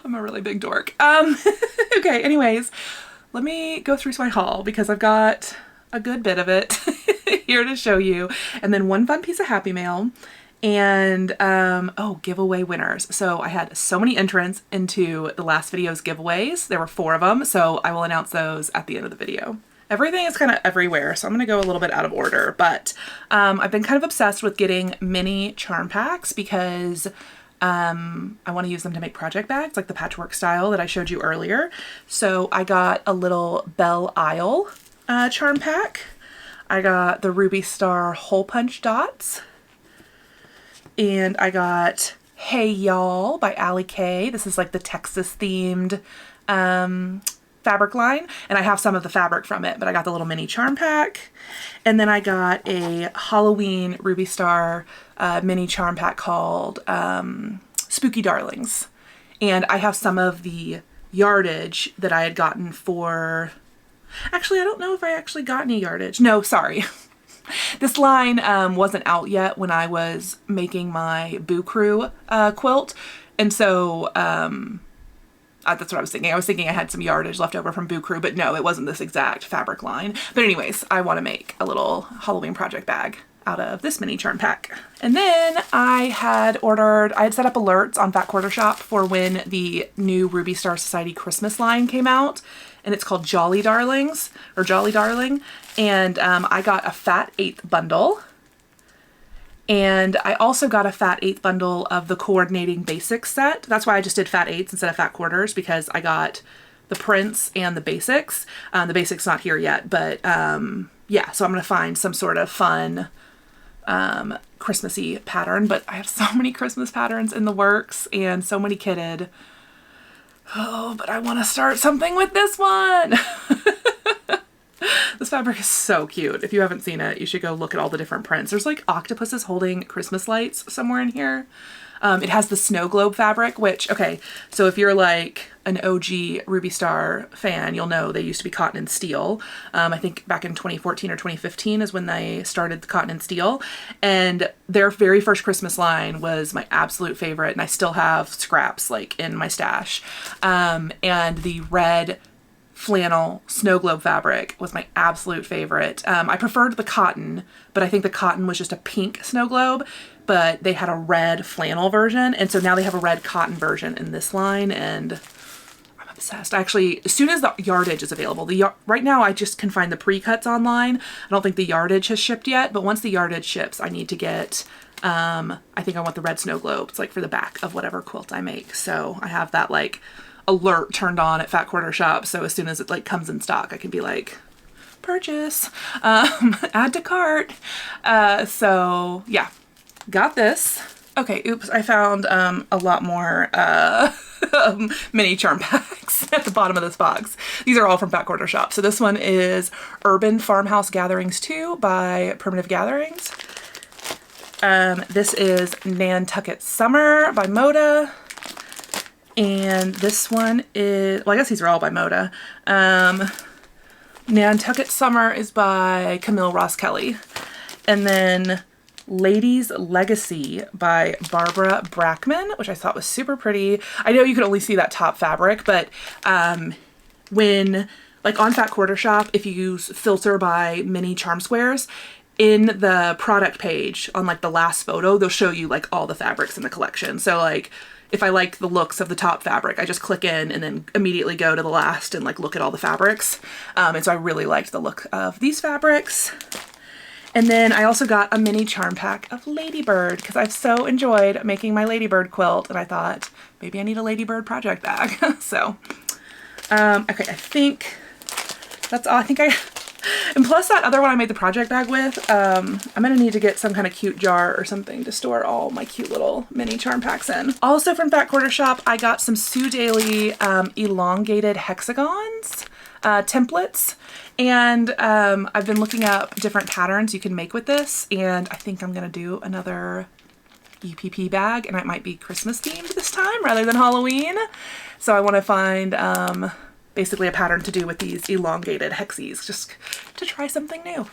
a really big dork. Okay, anyways, let me go through my haul because I've got a good bit of it here to show you. And then one fun piece of Happy Mail and, oh, giveaway winners. So I had so many entrants into the last video's giveaways. There were 4 of them, so I will announce those at the end of the video. Everything is kind of everywhere, so I'm going to go a little bit out of order, but I've been kind of obsessed with getting mini charm packs because I want to use them to make project bags, like the patchwork style that I showed you earlier. So I got a little Belle Isle charm pack. I got the Ruby Star hole punch dots. And I got Hey Y'all by Allie K. This is like the Texas themed fabric line. And I have some of the fabric from it, but I got the little mini charm pack. And then I got a Halloween Ruby Star mini charm pack called Spooky Darlings. And I have some of the yardage that I had gotten for, actually I don't know if I actually got any yardage. No, sorry. This line wasn't out yet when I was making my Boo Crew quilt. And so That's what I was thinking. I was thinking I had some yardage left over from Boo Crew, but no, it wasn't this exact fabric line. But anyways, I want to make a little Halloween project bag out of this mini charm pack. And then I had set up alerts on Fat Quarter Shop for when the new Ruby Star Society Christmas line came out, and it's called Jolly Darlings, or Jolly Darling. And I got a fat 8th bundle. And I also got a fat 8th bundle of the coordinating basics set. That's why I just did fat 8s instead of fat quarters, because I got the prints and the basics. The basics not here yet, but yeah, so I'm gonna find some sort of fun Christmassy pattern, but I have so many Christmas patterns in the works and so many kitted. Oh, but I want to start something with this one. This fabric is so cute. If you haven't seen it, you should go look at all the different prints. There's like octopuses holding Christmas lights somewhere in here. It has the snow globe fabric, which, okay, so if you're like an OG Ruby Star fan, you'll know they used to be cotton and steel. I think back in 2014 or 2015 is when they started the cotton and steel. And their very first Christmas line was my absolute favorite, and I still have scraps like in my stash. And the red flannel snow globe fabric was my absolute favorite. I preferred the cotton, but I think the cotton was just a pink snow globe, but they had a red flannel version. And so now they have a red cotton version in this line, and I'm obsessed. Actually, as soon as the yardage is available, right now I just can find the pre-cuts online. I don't think the yardage has shipped yet, but once the yardage ships, I need to get, I think I want the red snow globe. It's like for the back of whatever quilt I make. So I have that like alert turned on at Fat Quarter Shop, so as soon as it like comes in stock, I can be like, purchase, add to cart. So yeah, got this. Okay, oops, I found a lot more mini charm packs at the bottom of this box. These are all from Fat Quarter Shop. So this one is Urban Farmhouse Gatherings 2 by Primitive Gatherings. This is Nantucket Summer by Moda. And this one is, well, I guess these are all by Moda. Nantucket Summer is by Camille Ross Kelly. And then Lady's Legacy by Barbara Brackman, which I thought was super pretty. I know you can only see that top fabric, but when, like on Fat Quarter Shop, if you use filter by mini charm squares, in the product page on like the last photo, they'll show you like all the fabrics in the collection. So like, if I like the looks of the top fabric, I just click in and then immediately go to the last and like look at all the fabrics. And so I really liked the look of these fabrics. And then I also got a mini charm pack of Ladybird because I've so enjoyed making my Ladybird quilt, and I thought maybe I need a Ladybird project bag. So, okay, I think that's all. And plus that other one I made the project bag with, I'm gonna need to get some kind of cute jar or something to store all my cute little mini charm packs in. Also from Fat Quarter Shop, I got some Sue Daily elongated hexagons templates, and I've been looking up different patterns you can make with this, and I think I'm gonna do another EPP bag, and it might be Christmas themed this time rather than Halloween. So I want to find basically a pattern to do with these elongated hexies, just to try something new.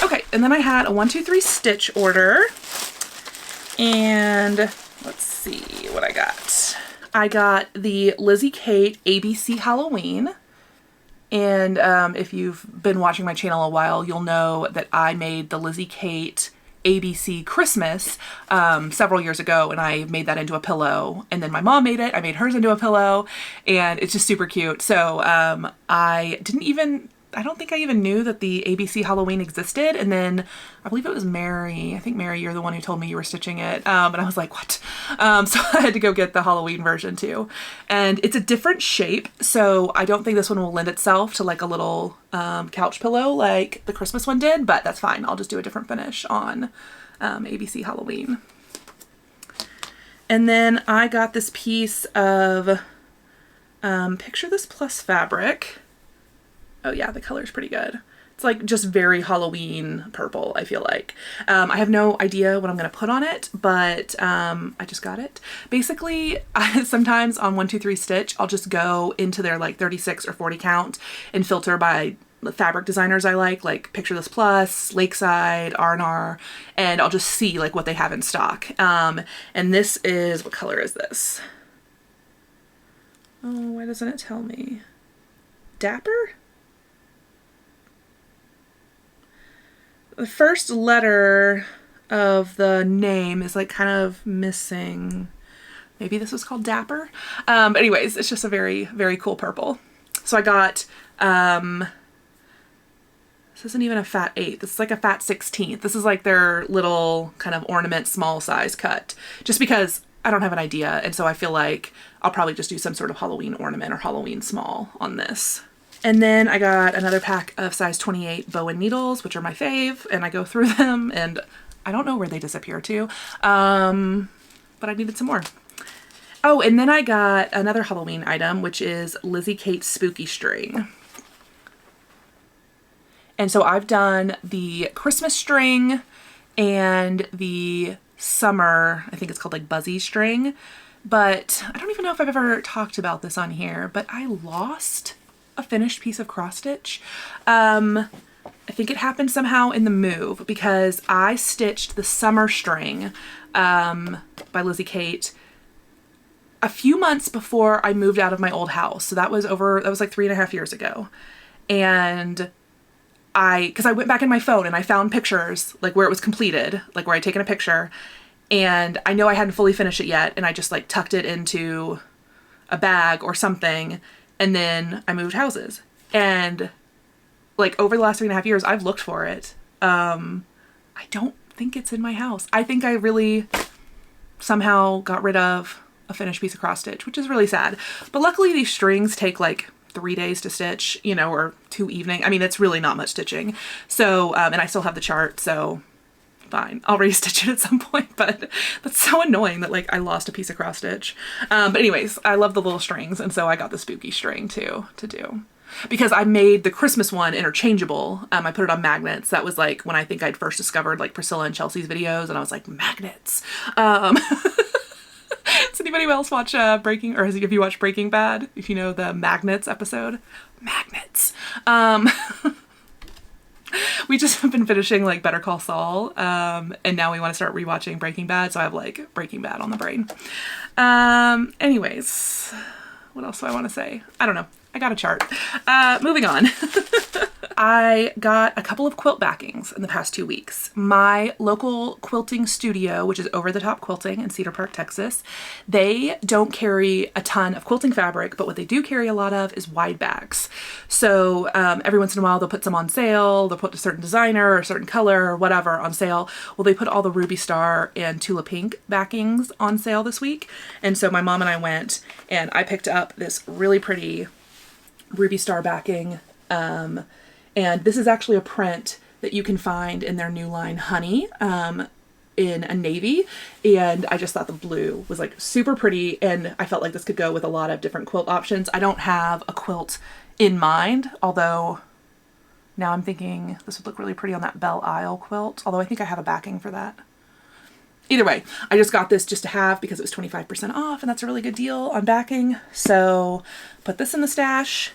Okay, and then I had a 1, 2, 3 stitch order, and let's see what I got. I got the Lizzie Kate ABC Halloween, and if you've been watching my channel a while, you'll know that I made the Lizzie Kate ABC Christmas several years ago, and I made that into a pillow, and then my mom made it. I made hers into a pillow, and it's just super cute. So I don't think I even knew that the ABC Halloween existed, and then I believe it was Mary. I think Mary, you're the one who told me you were stitching it, and I was like, what? So I had to go get the Halloween version too, and it's a different shape, so I don't think this one will lend itself to like a little couch pillow like the Christmas one did, but that's fine. I'll just do a different finish on ABC Halloween. And then I got this piece of Picture This Plus fabric. Oh yeah, the color's pretty good. It's like just very Halloween purple, I feel like. I have no idea what I'm gonna put on it, but I just got it. Basically, sometimes on 1, 2, 3 Stitch, I'll just go into their like 36 or 40 count and filter by the fabric designers I like Picture This Plus, Lakeside, R&R, and I'll just see like what they have in stock. And this is, what color is this? Oh, why doesn't it tell me? Dapper? The first letter of the name is like kind of missing. Maybe this was called Dapper. But anyways, it's just a very, very cool purple. So I got, this isn't even a fat 8. This is like a fat 16th. This is like their little kind of ornament small size cut. Just because I don't have an idea. And so I feel like I'll probably just do some sort of Halloween ornament or Halloween small on this. And then I got another pack of size 28 Bowen needles, which are my fave. And I go through them and I don't know where they disappear to. But I needed some more. Oh, and then I got another Halloween item, which is Lizzie Kate's Spooky String. And so I've done the Christmas string and the summer, I think it's called like Buzzy string, but I don't even know if I've ever talked about this on here, but I lost a finished piece of cross stitch. I think it happened somehow in the move because I stitched the summer string by Lizzie Kate a few months before I moved out of my old house. So that was like 3.5 years ago. And because I went back in my phone and I found pictures like where it was completed, like where I'd taken a picture, and I know I hadn't fully finished it yet, and I just like tucked it into a bag or something, and then I moved houses. And like over the last 3.5 years, I've looked for it. I don't think it's in my house. I think I really somehow got rid of a finished piece of cross stitch, which is really sad. But luckily these strings take like 3 days to stitch, you know, or 2 evenings. I mean, it's really not much stitching. So, and I still have the chart, so fine. I'll re-stitch it at some point, but that's so annoying that like I lost a piece of cross stitch. But anyways, I love the little strings, and so I got the spooky string too to do. Because I made the Christmas one interchangeable. I put it on magnets. That was like when I think I'd first discovered like Priscilla and Chelsea's videos, and I was like, magnets. Does anybody else watch Breaking, or have you watched Breaking Bad? If you know the Magnets episode. Magnets. We just have been finishing like Better Call Saul, and now we want to start rewatching Breaking Bad, so I have like Breaking Bad on the brain. Anyways, what else do I want to say? I don't know. I got a chart. Moving on. I got a couple of quilt backings in the past 2 weeks. My local quilting studio, which is Over the Top Quilting in Cedar Park, Texas, they don't carry a ton of quilting fabric, but what they do carry a lot of is wide backs. So every once in a while they'll put some on sale, they'll put a certain designer or a certain color or whatever on sale. Well, they put all the Ruby Star and Tula Pink backings on sale this week. And so my mom and I went and I picked up this really pretty Ruby Star backing. And this is actually a print that you can find in their new line Honey in a navy. And I just thought the blue was like super pretty, and I felt like this could go with a lot of different quilt options. I don't have a quilt in mind, although now I'm thinking this would look really pretty on that Belle Isle quilt, although I think I have a backing for that. Either way, I just got this just to have because it was 25% off, and that's a really good deal on backing. So put this in the stash.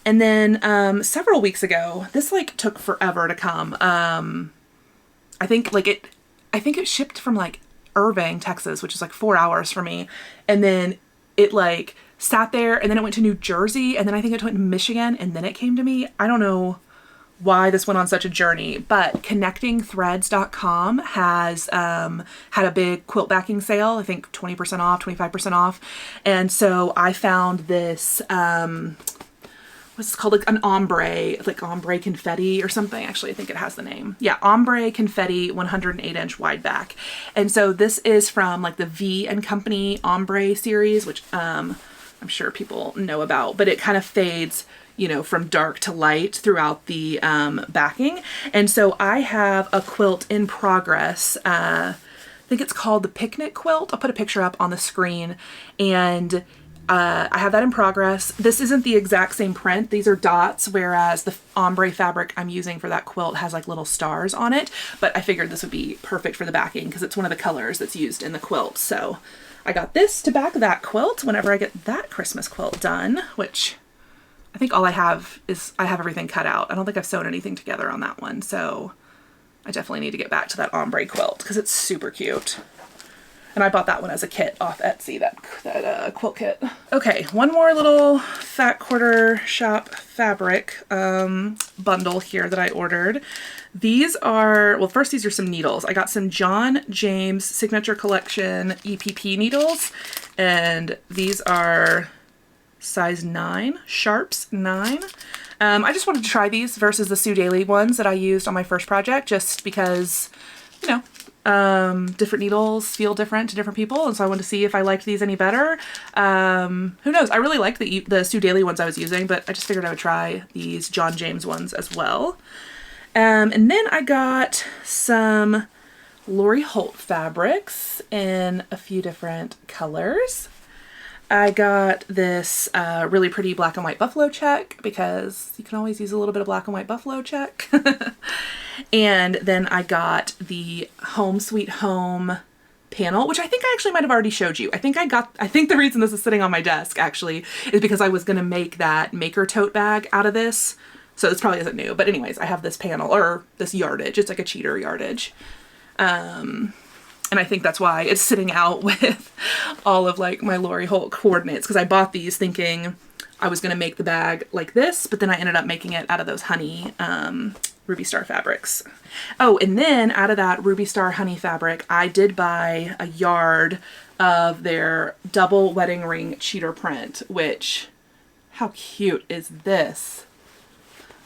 And then several weeks ago, this like took forever to come. I think it shipped from like Irving, Texas, which is like 4 hours for me. And then it like sat there, and then it went to New Jersey, and then I think it went to Michigan, and then it came to me. I don't know why this went on such a journey, but connectingthreads.com has had a big quilt backing sale. I think 20% off, 25% off. And so I found this what's it called, like an ombre, like ombre confetti or something. Actually, I think it has the name. Yeah, ombre confetti 108-inch wide back. And so this is from like the V and Company ombre series, which I'm sure people know about, but it kind of fades, you know, from dark to light throughout the backing. And so I have a quilt in progress. I think it's called the Picnic Quilt. I'll put a picture up on the screen, and I have that in progress. This isn't the exact same print. These are dots, whereas the ombre fabric I'm using for that quilt has like little stars on it. But I figured this would be perfect for the backing because it's one of the colors that's used in the quilt. So I got this to back that quilt whenever I get that Christmas quilt done, which I think all I have is I have everything cut out. I don't think I've sewn anything together on that one. So I definitely need to get back to that ombre quilt because it's super cute. And I bought that one as a kit off Etsy, that quilt kit. Okay, one more little Fat Quarter Shop fabric bundle here that I ordered. These are, well, first these are some needles. I got some John James Signature Collection EPP needles, and these are size 9, sharps 9. I just wanted to try these versus the Sue Daly ones that I used on my first project, just because, you know, different needles feel different to different people, and so I wanted to see if I liked these any better. Who knows? I really liked the Sue Daly ones I was using, but I just figured I would try these John James ones as well. And then I got some Lori Holt fabrics in a few different colors. I got this really pretty black and white buffalo check, because you can always use a little bit of black and white buffalo check. And then I got the Home Sweet Home panel, which I think I actually might have already showed you. I think the reason this is sitting on my desk actually is because I was going to make that maker tote bag out of this. So this probably isn't new, but anyways, I have this panel, or this yardage. It's like a cheater yardage. And I think that's why it's sitting out with all of like my Lori Holt coordinates, because I bought these thinking I was going to make the bag like this, but then I ended up making it out of those honey Ruby Star fabrics. Oh, and then out of that Ruby Star honey fabric, I did buy a yard of their double wedding ring cheater print, which, how cute is this?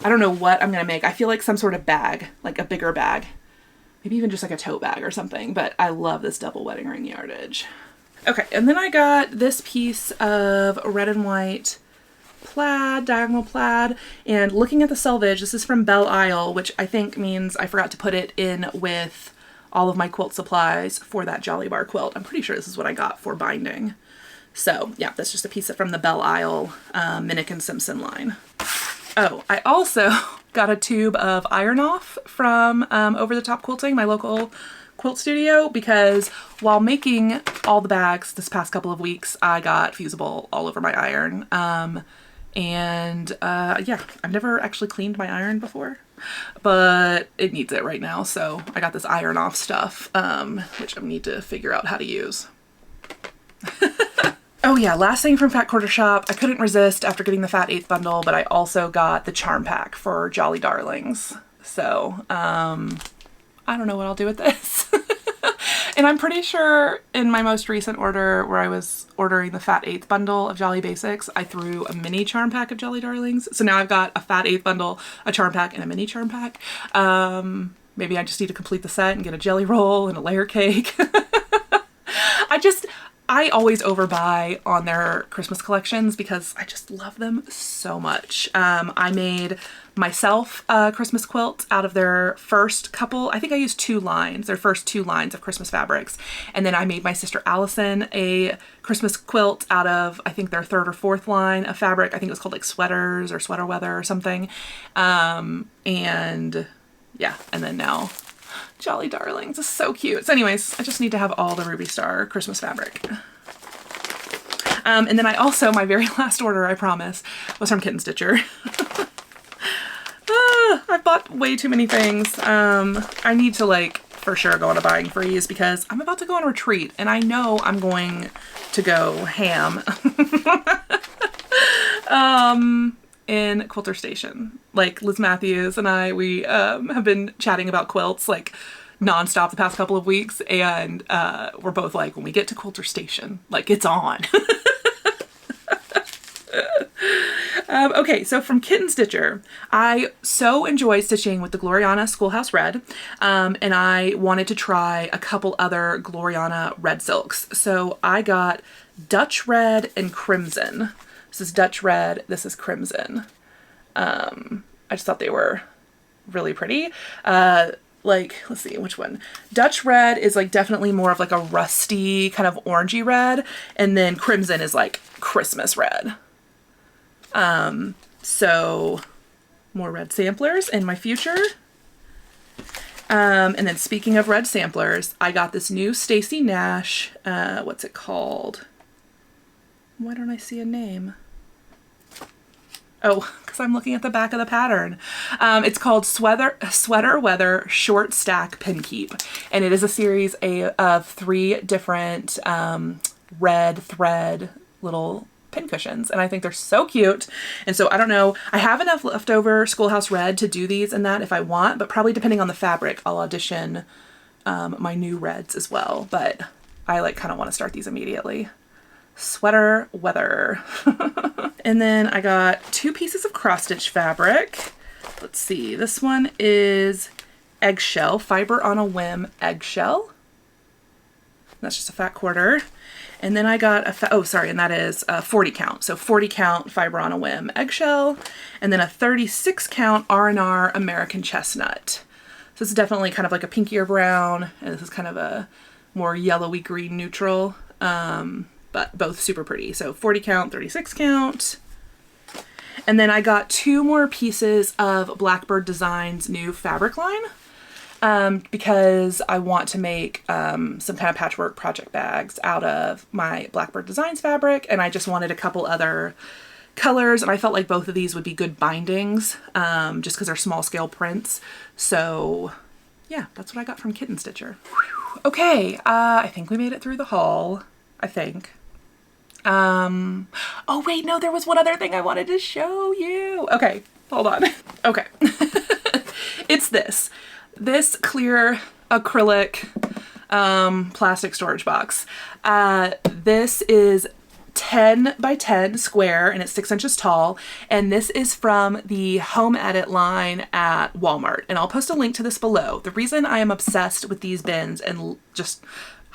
I don't know what I'm going to make. I feel like some sort of bag, like a bigger bag. Maybe even just like a tote bag or something, but I love this double wedding ring yardage. Okay, and then I got this piece of red and white plaid, diagonal plaid, and looking at the selvage, this is from Belle Isle, which I think means I forgot to put it in with all of my quilt supplies for that Jolly Bar quilt. I'm pretty sure this is what I got for binding. So yeah, that's just a piece from the Belle Isle Minnick and Simpson line. Oh, I also got a tube of Iron Off from Over the Top Quilting, my local quilt studio, because while making all the bags this past couple of weeks, I got fusible all over my iron. Yeah, I've never actually cleaned my iron before, but it needs it right now. So I got this Iron Off stuff, which I need to figure out how to use. Oh yeah, last thing from Fat Quarter Shop, I couldn't resist after getting the Fat 8th bundle, but I also got the charm pack for Jolly Darlings. So, I don't know what I'll do with this. And I'm pretty sure in my most recent order, where I was ordering the Fat 8th bundle of Jolly Basics, I threw a mini charm pack of Jolly Darlings. So now I've got a Fat 8th bundle, a charm pack, and a mini charm pack. Maybe I just need to complete the set and get a jelly roll and a layer cake. I always overbuy on their Christmas collections because I just love them so much. I made myself a Christmas quilt out of their first couple, I think I used their first 2 lines of Christmas fabrics. And then I made my sister Allison a Christmas quilt out of, I think, their 3rd or 4th line of fabric. I think it was called like Sweaters or Sweater Weather or something. And yeah, and then now Jolly Darlings is so cute. So anyways, I just need to have all the Ruby Star Christmas fabric. And then I also, my very last order, I promise, was from Kitten Stitcher. I've bought way too many things. I need to like, for sure go on a buying freeze because I'm about to go on a retreat and I know I'm going to go ham. In Quilter Station. Like Liz Matthews and I, we have been chatting about quilts like nonstop the past couple of weeks, and we're both like, when we get to Quilter Station, like it's on. Okay, so from Kitten Stitcher, I so enjoy stitching with the Gloriana Schoolhouse Red, and I wanted to try a couple other Gloriana red silks. So I got Dutch Red and Crimson. This is Dutch Red, this is Crimson. I just thought they were really pretty. Like, let's see, which one? Dutch Red is like definitely more of like a rusty kind of orangey red, and then Crimson is like Christmas red. So more red samplers in my future. And then speaking of red samplers, I got this new Stacy Nash, what's it called? Why don't I see a name? Oh, because I'm looking at the back of the pattern. It's called Sweater Weather Short Stack Pin Keep. And it is a series of 3 different red thread little pin cushions. And I think they're so cute. And so I don't know, I have enough leftover Schoolhouse red to do these and that if I want, but probably depending on the fabric, I'll audition my new reds as well. But I like kind of want to start these immediately. Sweater Weather. And then I got 2 pieces of cross stitch fabric. Let's see, this one is Eggshell, Fiber on a Whim Eggshell. That's just a fat quarter. And then I got and that is a 40 count. So 40 count Fiber on a Whim Eggshell, and then a 36 count R&R American Chestnut. So this is definitely kind of like a pinkier brown, and this is kind of a more yellowy green neutral, but both super pretty. So 40 count, 36 count. And then I got 2 more pieces of Blackbird Designs' new fabric line. Because I want to make some kind of patchwork project bags out of my Blackbird Designs fabric, and I just wanted a couple other colors, and I felt like both of these would be good bindings, just because they're small scale prints. So yeah, that's what I got from Kitten Stitcher. Okay, I think we made it through the haul, I think. Oh wait, no, there was one other thing I wanted to show you. Okay, hold on. Okay. It's this clear acrylic plastic storage box. This is 10 by 10 square and it's 6 inches tall, and this is from the Home Edit line at Walmart, and I'll post a link to this below. The reason I am obsessed with these bins and just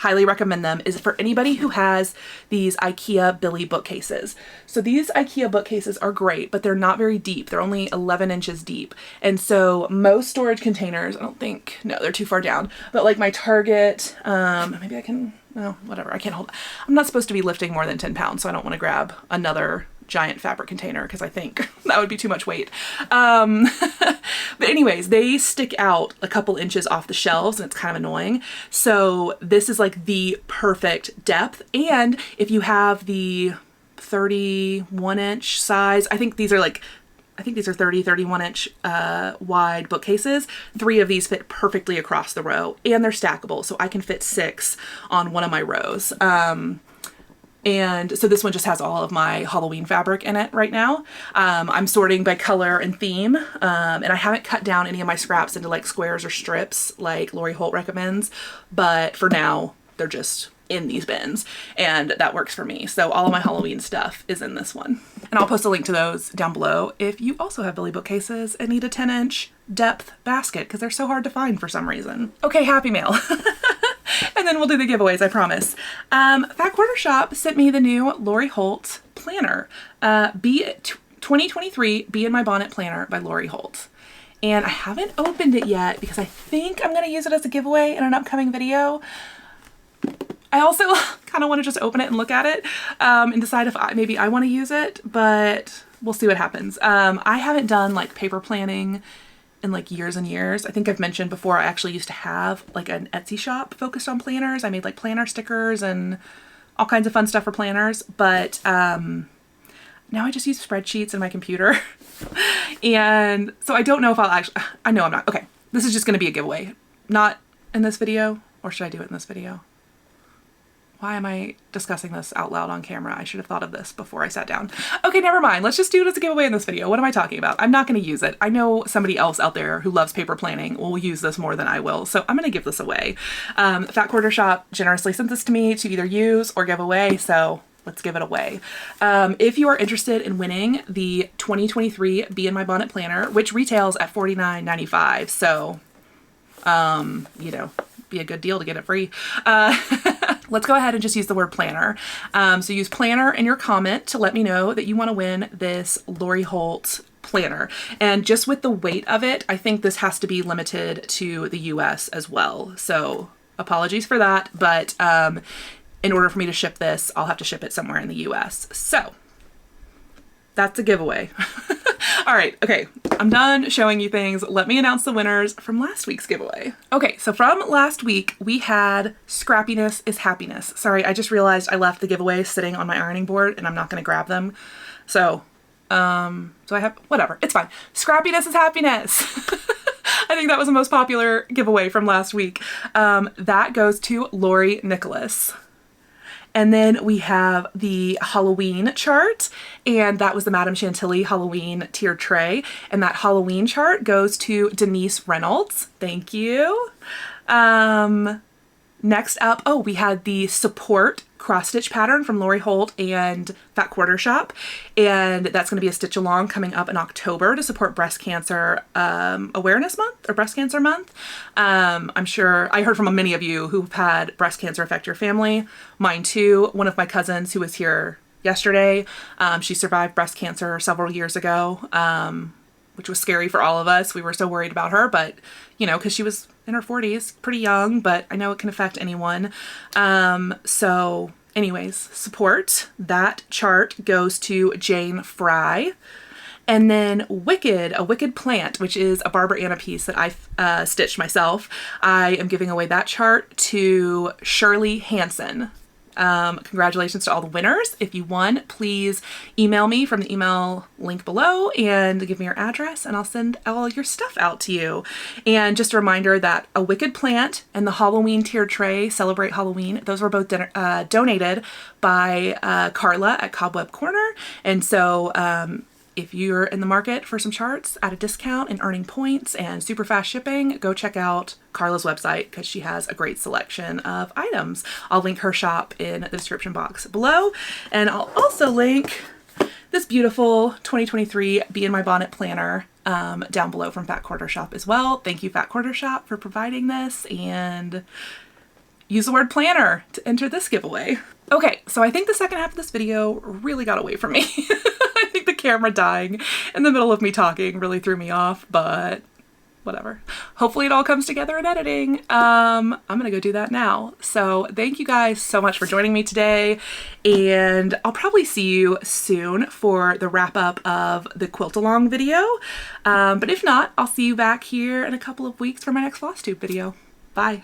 highly recommend them is for anybody who has these IKEA Billy bookcases. So these IKEA bookcases are great, but they're not very deep. They're only 11 inches deep. And so most storage containers, no, they're too far down, but like my Target, maybe I can, well, whatever, I can't hold, I'm not supposed to be lifting more than 10 pounds, so I don't want to grab another giant fabric container because I think that would be too much weight. But anyways, they stick out a couple inches off the shelves and it's kind of annoying. So this is like the perfect depth. And if you have the 31 inch size, I think these are 30, 31 inch wide bookcases. 3 of these fit perfectly across the row, and they're stackable. So I can fit 6 on one of my rows. And so this one just has all of my Halloween fabric in it right now. I'm sorting by color and theme, and I haven't cut down any of my scraps into like squares or strips like Lori Holt recommends, but for now they're just in these bins, and that works for me. So all of my Halloween stuff is in this one. And I'll post a link to those down below if you also have Billy bookcases and need a 10-inch depth basket, because they're so hard to find for some reason. Okay, happy mail. And then we'll do the giveaways, I promise. Fat Quarter Shop sent me the new Lori Holt planner. 2023 Bee in My Bonnet planner by Lori Holt. And I haven't opened it yet because I think I'm gonna use it as a giveaway in an upcoming video. I also kind of want to just open it and look at it and decide if maybe I want to use it, but we'll see what happens. I haven't done like paper planning in like years and years. I think I've mentioned before I actually used to have like an Etsy shop focused on planners. I made like planner stickers and all kinds of fun stuff for planners, but now I just use spreadsheets in my computer. And so I don't know if I know I'm not. Okay, this is just going to be a giveaway. Not in this video, or should I do it in this video? Why am I discussing this out loud on camera? I should have thought of this before I sat down. Okay, never mind. Let's just do it as a giveaway in this video. What am I talking about? I'm not going to use it. I know somebody else out there who loves paper planning will use this more than I will, so I'm going to give this away. Fat Quarter Shop generously sent this to me to either use or give away, so let's give it away. If you are interested in winning the 2023 Bee in My Bonnet planner, which retails at $49.95, so, you know, be a good deal to get it free. Let's go ahead and just use the word planner. So use planner in your comment to let me know that you want to win this Lori Holt planner. And just with the weight of it, I think this has to be limited to the US as well. So apologies for that, but in order for me to ship this, I'll have to ship it somewhere in the US. So that's a giveaway. All right, okay, I'm done showing you things. Let me announce the winners from last week's giveaway. Okay, so from last week, we had Scrappiness is Happiness. Sorry, I just realized I left the giveaway sitting on my ironing board and I'm not gonna grab them. So So I have, whatever, it's fine. Scrappiness is happiness. I think that was the most popular giveaway from last week. That goes to Lori Nicholas. And then we have the Halloween chart, and that was the Madame Chantilly Halloween tiered tray. And that Halloween chart goes to Denise Reynolds. Thank you. Next up, oh, we had the support cross stitch pattern from Lori Holt and Fat Quarter Shop, and that's going to be a stitch along coming up in October to support breast cancer awareness month or breast cancer month. I'm sure I heard from many of you who've had breast cancer affect your family. Mine too. One of my cousins who was here yesterday, she survived breast cancer several years ago, which was scary for all of us. We were so worried about her, but you know, because she was in her 40s, pretty young, but I know it can affect anyone. So anyways, support. That chart goes to Jane Fry. And then Wicked, a Wicked Plant, which is a Barbara Anna piece that I stitched myself. I am giving away that chart to Shirley Hansen. Congratulations to all the winners. If you won, please email me from the email link below and give me your address and I'll send all your stuff out to you. And just a reminder that a Wicked Plant and the Halloween tiered tray, Celebrate Halloween, those were both donated by Carla at Cobweb Corner. And so if you're in the market for some charts at a discount and earning points and super fast shipping, go check out Carla's website because she has a great selection of items. I'll link her shop in the description box below. And I'll also link this beautiful 2023 Be in My Bonnet planner down below from Fat Quarter Shop as well. Thank you, Fat Quarter Shop, for providing this, and use the word planner to enter this giveaway. Okay, so I think the second half of this video really got away from me. I think the camera dying in the middle of me talking really threw me off, but whatever. Hopefully it all comes together in editing. I'm gonna go do that now. So thank you guys so much for joining me today, and I'll probably see you soon for the wrap up of the quilt along video. But if not, I'll see you back here in a couple of weeks for my next Flosstube video. Bye.